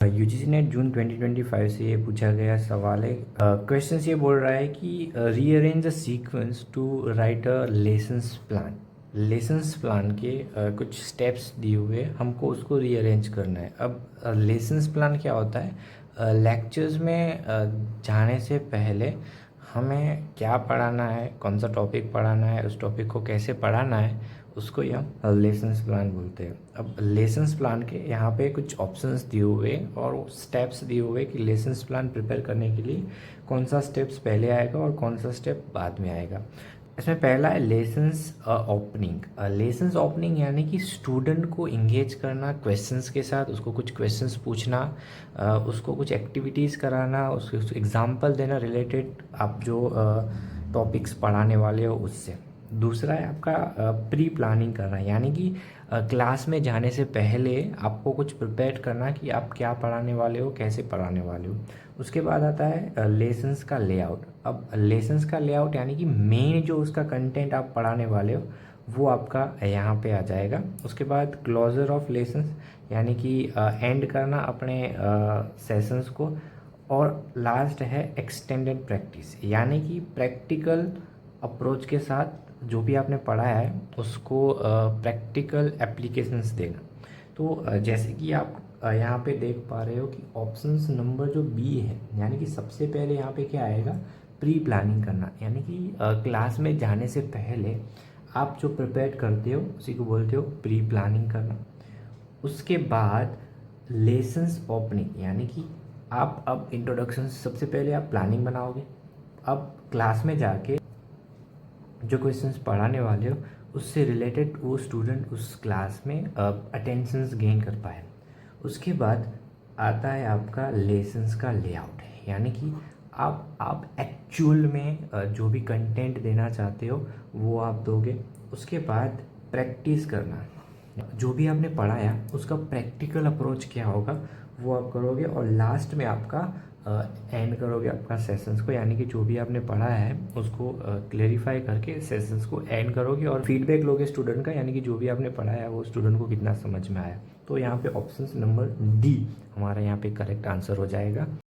UGC net जून 2025 से ये पूछा गया सवाल है। क्वेश्चन ये बोल रहा है कि rearrange the sequence to write a lessons plan. Lessons plan के कुछ स्टेप्स दिए हुए हमको उसको रीअरेंज करना है। अब लेसन्स प्लान क्या होता है? लेक्चर्स में जाने से पहले हमें क्या पढ़ाना है, कौन सा टॉपिक पढ़ाना है, उस टॉपिक को कैसे पढ़ाना है, उसको ही हम लेसन्स प्लान बोलते हैं। अब लेसन्स प्लान के यहाँ पे कुछ ऑप्शंस दिए हुए और स्टेप्स दिए हुए कि लेसन्स प्लान प्रिपेयर करने के लिए कौन सा स्टेप्स पहले आएगा और कौन सा स्टेप बाद में आएगा। इसमें पहला है लेसन्स ओपनिंग। लेसन्स ओपनिंग यानी कि स्टूडेंट को इंगेज करना क्वेश्चंस के साथ, उसको कुछ क्वेश्चंस पूछना, उसको कुछ एक्टिविटीज़ कराना, उसको एग्जाम्पल देना रिलेटेड आप जो टॉपिक्स पढ़ाने वाले हो उससे। दूसरा है आपका प्री प्लानिंग करना, यानी कि क्लास में जाने से पहले आपको कुछ प्रिपेयर करना कि आप क्या पढ़ाने वाले हो, कैसे पढ़ाने वाले हो। उसके बाद आता है लेसन्स का लेआउट। अब लेसन्स का लेआउट यानी कि मेन जो उसका कंटेंट आप पढ़ाने वाले हो वो आपका यहाँ पे आ जाएगा। उसके बाद क्लोजर ऑफ लेसन्स यानी कि एंड करना अपने सेशंस को। और लास्ट है एक्सटेंडेड प्रैक्टिस, यानी कि प्रैक्टिकल अप्रोच के साथ जो भी आपने पढ़ा है उसको प्रैक्टिकल एप्लीकेशंस देना। तो जैसे कि आप यहाँ पे देख पा रहे हो कि ऑप्शंस नंबर जो बी है, यानी कि सबसे पहले यहाँ पे क्या आएगा, प्री प्लानिंग करना, यानी कि क्लास में जाने से पहले आप जो प्रिपेयर करते हो उसी को बोलते हो प्री प्लानिंग करना। उसके बाद लेसन्स ओपनिंग, यानी कि आप अब इंट्रोडक्शन सबसे पहले आप प्लानिंग बनाओगे। अब क्लास में जाके जो क्वेश्चंस पढ़ाने वाले हो उससे रिलेटेड वो स्टूडेंट उस क्लास में अटेंशंस गेन कर पाए। उसके बाद आता है आपका लेसन्स का लेआउट, यानी कि आप एक्चुअल में जो भी कंटेंट देना चाहते हो वो आप दोगे। उसके बाद प्रैक्टिस करना, जो भी आपने पढ़ाया उसका प्रैक्टिकल अप्रोच क्या होगा वो आप करोगे। और लास्ट में आपका एंड करोगे आपका सेशंस को, यानी कि जो भी आपने पढ़ा है उसको क्लेरिफाई करके सेशंस को एंड करोगे और फीडबैक लोगे स्टूडेंट का, यानी कि जो भी आपने पढ़ाया है वो स्टूडेंट को कितना समझ में आया। तो यहाँ पे ऑप्शन नंबर डी हमारा यहाँ पे करेक्ट आंसर हो जाएगा।